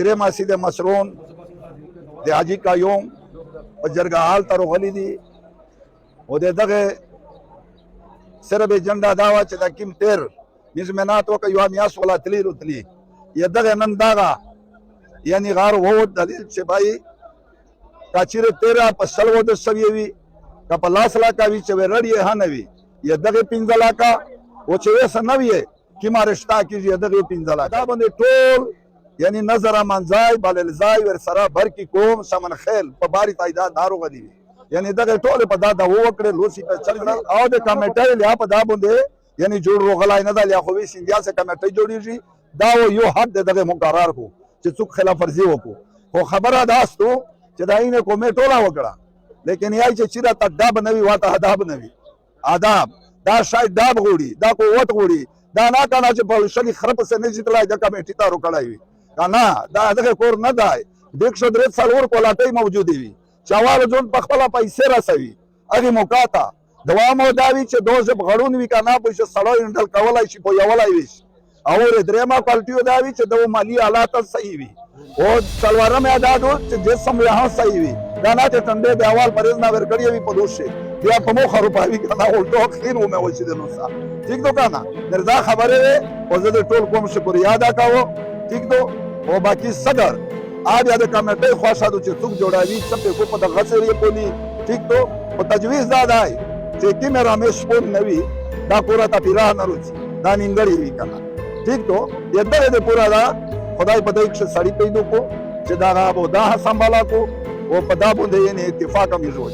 درې ماسي د مسرون د حاجي قیوم په جرګه حال ته راغلي دي او د دغه صرف ایجنډا دا وه چې د کیم تیر نظمنات وکړه یوه میاشت ولا تلي رتلي یا دغه نن دغه یعنی غار وو دلیل چې بھائی کا چیرې تیرا په سلو د سوي وي کا په لاس لاکا وي چې ورړی ها نه وي یا دغه 15 لاکا او چې وس نه وي کی ما رشتہ کیږي دغه 15 لاکا دا باندې ټول یعنی نظر منځای بللزای ور سره بر کی کوم سمن خیل په باری تعداد دارو غدي یعنی دغه ټول په دا وکړه لوسی په چل او د کمیټې لیا په دا باندې یعنی جوړ روغلای نه د لیا خو وی سیندیا سے کمیټې جوړیږي دا یو حد دغه مقرر کو چې څوک خلاف ورزي وکړو خو خبره داستو چې دا یې کومه ټوله وکړه لیکن یای چې چیرې تداب نوي واته آداب نوي آداب دا شاید داب غوړي دا قوت غوړي دا نه کنه چې په شلی خراب سره نه جتلای د کمیټې ته روکړای کنه دا دغه کور نه دی 103 سالور کولاټي موجود وي چاوال جون په خپل پیسې راسوي هغه موقع ته دوامو داوي چې دوزه غړون وی کنه په سړی انډل کولای شي په یولای وي او درېما کوالټیو داوي چې د مالی حالات صحیح وي او څلورم اعدادو چې جسم یې صحیح وي دا نه چې ټنډه د اول پرېز نه ورکړی وي په دوشه بیا په مو خروپاوي کنه او ټوک خینو مې وځي د نوسا ٹھیک دو کنه دردا خبره ده او زه د ټول کوم شکریا ادا کوم ٹھیک دو او باقی صدر آبیا د کمیټې خواصادو چې څوک جوړاوي څه په په د غسرې پونی ٹھیک دو او تجویز دادای چې کی مې رامش پون نوي دا پورا تا پیرا نه روزي دا نیمګړی وی کنه ٹھیک دو یدره د پورا دا خدای په دې کې سړی پیدا کو چې دا غو دا سنبالا کو او په دا باندې اتفاق هم جوړ